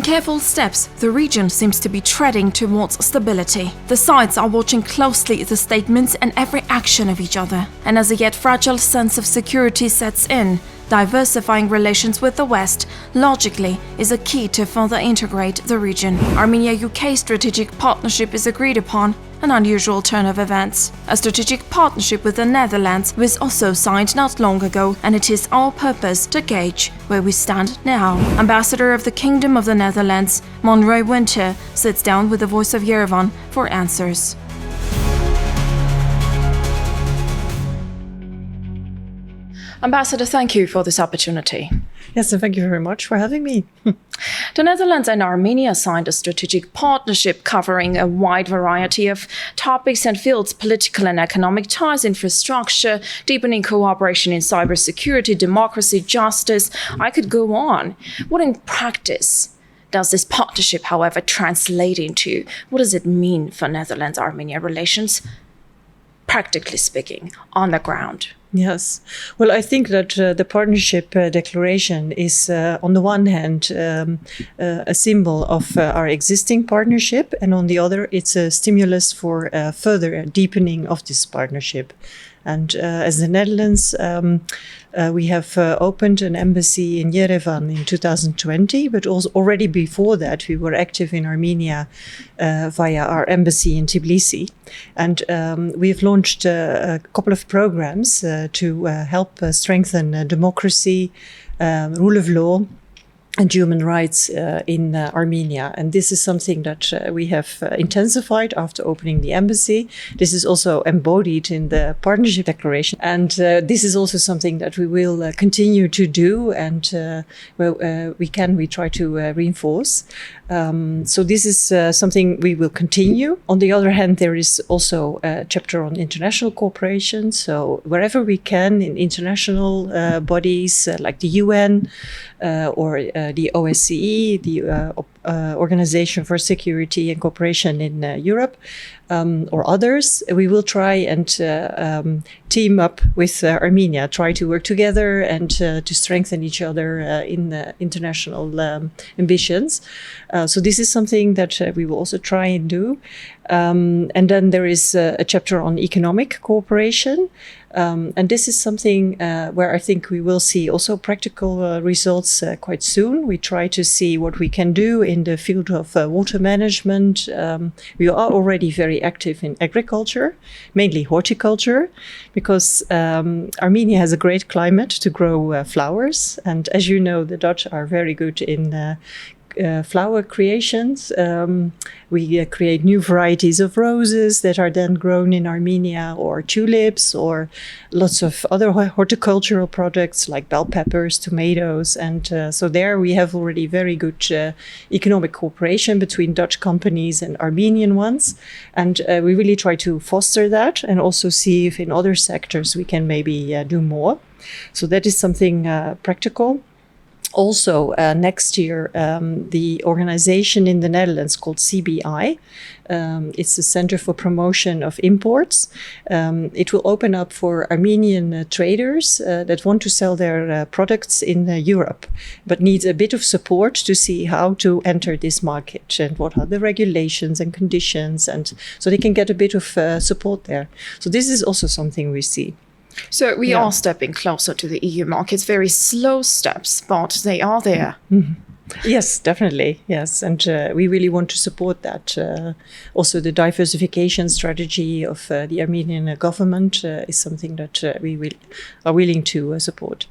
Taking careful steps, the region seems to be treading towards stability. The sides are watching closely the statements and every action of each other. And as a yet fragile sense of security sets in, diversifying relations with the West, logically, is a key to further integrate the region. Armenia-UK strategic partnership is agreed upon, an unusual turn of events. A strategic partnership with the Netherlands was also signed not long ago, and it is our purpose to gauge where we stand now. Ambassador of the Kingdom of the Netherlands, Monroy-Winter, sits down with the Voice of Yerevan for answers. Ambassador, thank you for this opportunity. Yes, and thank you very much for having me. The Netherlands and Armenia signed a strategic partnership covering a wide variety of topics and fields: political and economic ties, infrastructure, deepening cooperation in cybersecurity, democracy, justice. I could go on. What in practice does this partnership, however, translate into? What does it mean for Netherlands-Armenia relations, practically speaking, on the ground? Yes. Well, I think that the partnership declaration is, on the one hand, a symbol of our existing partnership, and on the other, it's a stimulus for further deepening of this partnership. And as the Netherlands, we have opened an embassy in Yerevan in 2020, but also already before that, we were active in Armenia via our embassy in Tbilisi. And we've launched a couple of programs to help strengthen democracy, rule of law, and human rights in Armenia. And this is something that we have intensified after opening the embassy. This is also embodied in the partnership declaration. And this is also something that we will continue to do, and we try to reinforce. So this is something we will continue. On the other hand, there is also a chapter on international cooperation. So wherever we can in international bodies like the UN or the OSCE, the Organization for Security and Cooperation in Europe, or others, we will try and team up with Armenia, try to work together and to strengthen each other in international ambitions. So this is something that we will also try and do. And then there is a chapter on economic cooperation. And this is something where I think we will see also practical results quite soon. We try to see what we can do in the field of water management. We are already very active in agriculture, mainly horticulture, because Armenia has a great climate to grow flowers. And as you know, the Dutch are very good in flower creations. We create new varieties of roses that are then grown in Armenia, or tulips, or lots of other horticultural products like bell peppers, tomatoes. And so there we have already very good economic cooperation between Dutch companies and Armenian ones. And we really try to foster that and also see if in other sectors we can maybe do more. So that is something practical. Also, next year, the organization in the Netherlands called CBI, it's the Center for Promotion of Imports. It will open up for Armenian traders that want to sell their products in Europe, but need a bit of support to see how to enter this market and what are the regulations and conditions, and so they can get a bit of support there. So this is also something we see. So we are stepping closer to the EU markets, very slow steps, but they are there. Mm-hmm. Yes, definitely. Yes. And we really want to support that. Also, the diversification strategy of the Armenian government is something that we are willing to support.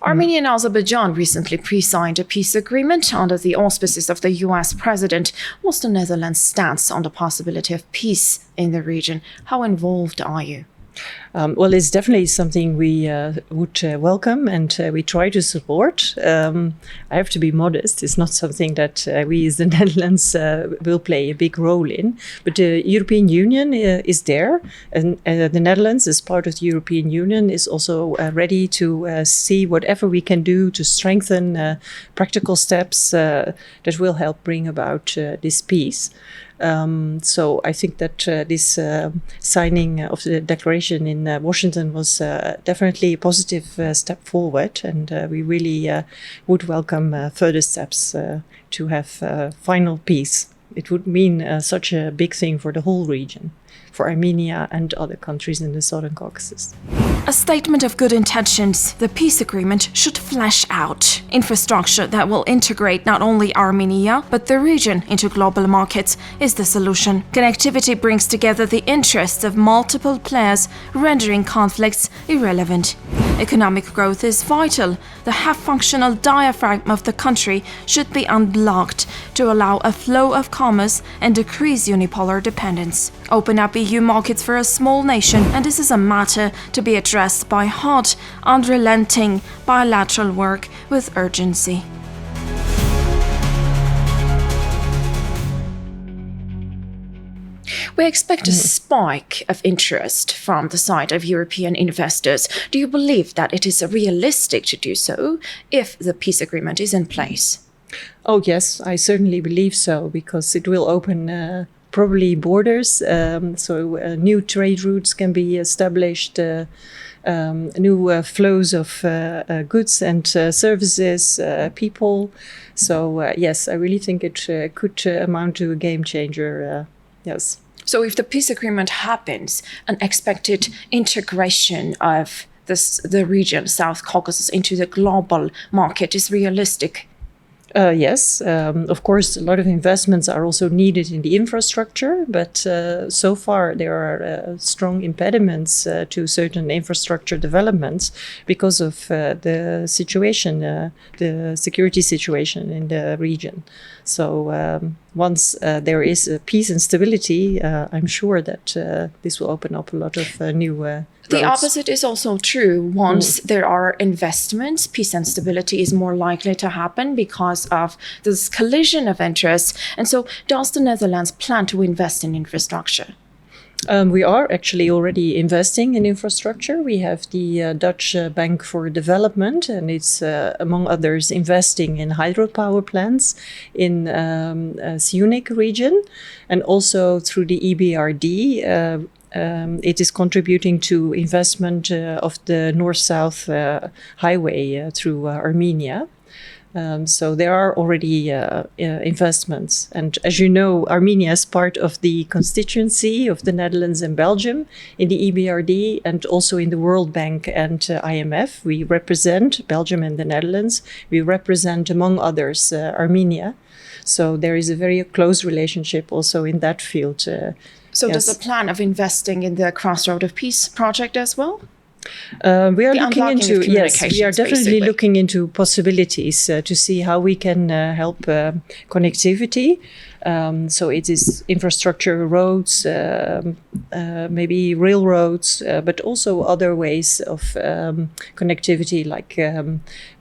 Armenia and Azerbaijan recently pre-signed a peace agreement under the auspices of the US president. What's the Netherlands' stance on the possibility of peace in the region? How involved are you? Well, it's definitely something we would welcome, and we try to support. I have to be modest. It's not something that we as the Netherlands will play a big role in. But the European Union is there, and the Netherlands, as part of the European Union, is also ready to see whatever we can do to strengthen practical steps that will help bring about this peace. So I think that this signing of the declaration in Washington was definitely a positive step forward, and we really would welcome further steps to have final peace. It would mean such a big thing for the whole region, for Armenia and other countries in the Southern Caucasus. A statement of good intentions, the peace agreement should flesh out infrastructure that will integrate not only Armenia but the region into global markets is the solution. Connectivity brings together the interests of multiple players, rendering conflicts irrelevant. Economic growth is vital. The half-functional diaphragm of the country should be unblocked to allow a flow of commerce and decrease unipolar dependence. Open up EU markets for a small nation, and this is a matter to be addressed by hot, unrelenting bilateral work with urgency. We expect a spike of interest from the side of European investors. Do you believe that it is realistic to do so if the peace agreement is in place? Oh, yes, I certainly believe so, because it will open probably borders, so new trade routes can be established, new flows of goods and services, people. So yes, I really think it could amount to a game changer, yes. So if the peace agreement happens, an expected integration of the region, South Caucasus, into the global market is realistic? Yes, of course, a lot of investments are also needed in the infrastructure, but so far there are strong impediments to certain infrastructure developments because of the situation, the security situation in the region. So once there is peace and stability, I'm sure that this will open up a lot of new The opposite is also true. Once there are investments, peace and stability is more likely to happen because of this collision of interests. And so does the Netherlands plan to invest in infrastructure? We are actually already investing in infrastructure. We have the Dutch Bank for Development, and it's, among others, investing in hydropower plants in Siunik region, and also through the EBRD. It is contributing to investment of the north-south highway through Armenia. So there are already investments. And as you know, Armenia is part of the constituency of the Netherlands and Belgium in the EBRD, and also in the World Bank and IMF. We represent Belgium and the Netherlands. We represent, among others, Armenia. So there is a very close relationship also in that field. So yes. Does the plan of investing in the Crossroad of Peace project as well? We are looking into, yes, we are definitely basically looking into possibilities to see how we can help connectivity. So it is infrastructure, roads, maybe railroads, but also other ways of connectivity like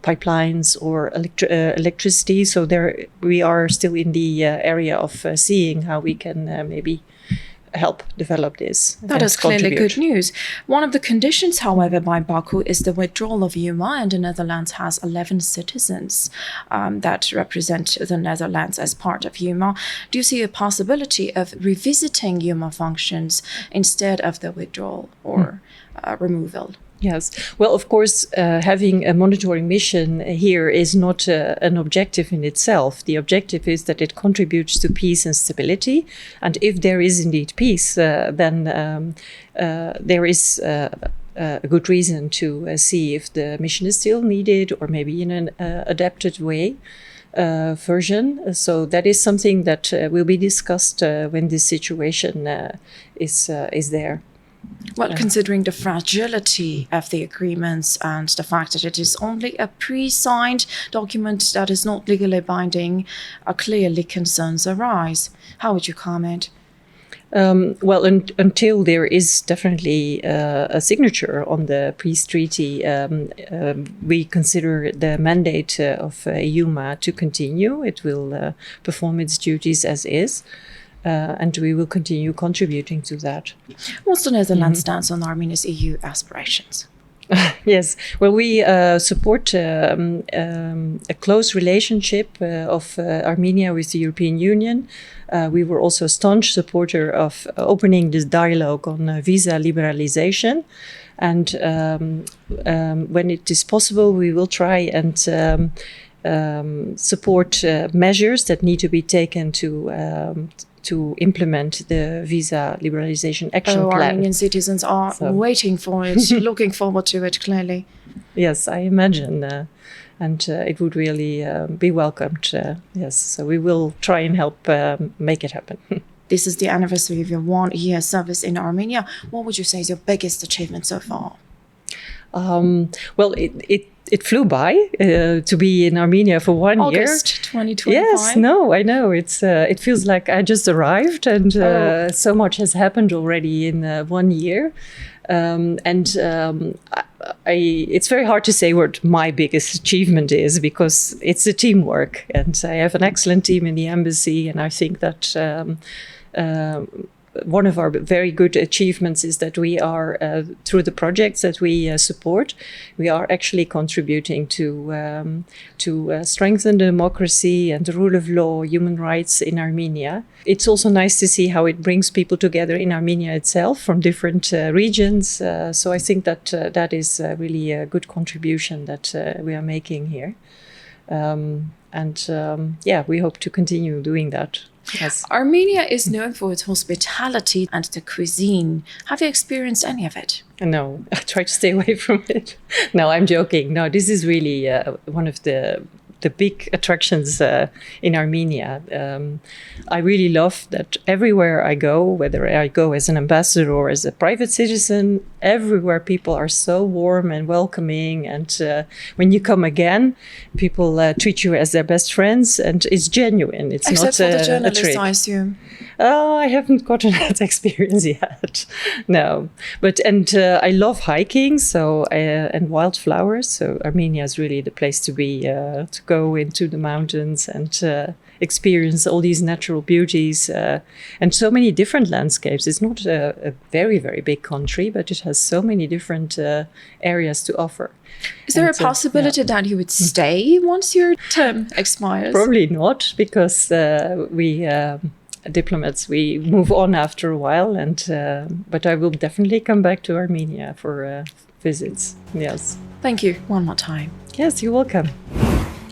pipelines or electricity. So there we are still in the area of seeing how we can maybe help develop this. That is clearly good news. One of the conditions, however, by Baku is the withdrawal of Yuma, and the Netherlands has 11 citizens that represent the Netherlands as part of Yuma. Do you see a possibility of revisiting Yuma functions instead of the withdrawal or removal? Yes. Well, of course, having a monitoring mission here is not an objective in itself. The objective is that it contributes to peace and stability. And if there is indeed peace, then there is a good reason to see if the mission is still needed, or maybe in an adapted way. Version. So that is something that will be discussed when this situation is there. Well, considering the fragility of the agreements and the fact that it is only a pre-signed document that is not legally binding, clearly concerns arise. How would you comment? Well, until there is definitely a signature on the peace treaty, we consider the mandate of Yuma to continue. It will perform its duties as is. And we will continue contributing to that. What's the Netherlands' stance on Armenia's EU aspirations? Yes, well, we support a close relationship of Armenia with the European Union. We were also a staunch supporter of opening this dialogue on visa liberalization. And when it is possible, we will try and support measures that need to be taken to implement the visa liberalization action plan. Armenian citizens are waiting for it, looking forward to it, clearly. Yes, I imagine. And it would really be welcomed. Yes, so we will try and help make it happen. This is the anniversary of your 1 year service in Armenia. What would you say is your biggest achievement so far? Well, it flew by to be in Armenia for 1 year. August 2025. Yes, no, I know. It feels like I just arrived, and so much has happened already in 1 year. It's very hard to say what my biggest achievement is, because it's a teamwork, and I have an excellent team in the embassy, and I think that one of our very good achievements is that we are, through the projects that we support, we are actually contributing to strengthen democracy and the rule of law, human rights in Armenia. It's also nice to see how it brings people together in Armenia itself from different regions. So I think that that is really a good contribution that we are making here. We hope to continue doing that. Yes. Armenia is known for its hospitality and the cuisine. Have you experienced any of it? No, I try to stay away from it. No, I'm joking. No, this is really one of the big attractions in Armenia. I really love that everywhere I go, whether I go as an ambassador or as a private citizen, everywhere people are so warm and welcoming. And when you come again, people treat you as their best friends, and it's genuine. It's Except not for the journalists, a trick. I assume. Oh, I haven't gotten that experience yet. No, but I love hiking, and wildflowers. So Armenia is really the place to be, to go into the mountains and experience all these natural beauties and so many different landscapes. It's not a very, very big country, but it has so many different areas to offer. Is there a possibility that you would stay once your term expires? Probably not, because we diplomats, we move on after a while, but I will definitely come back to Armenia for visits. Yes. Thank you one more time. Yes, you're welcome.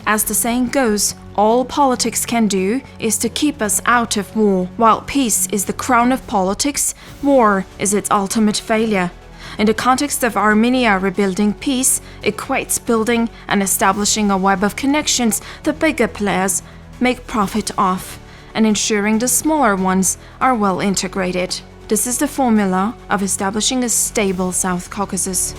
As the saying goes, all politics can do is to keep us out of war. While peace is the crown of politics, war is its ultimate failure. In the context of Armenia, rebuilding peace equates building and establishing a web of connections the bigger players make profit off, and ensuring the smaller ones are well integrated. This is the formula of establishing a stable South Caucasus.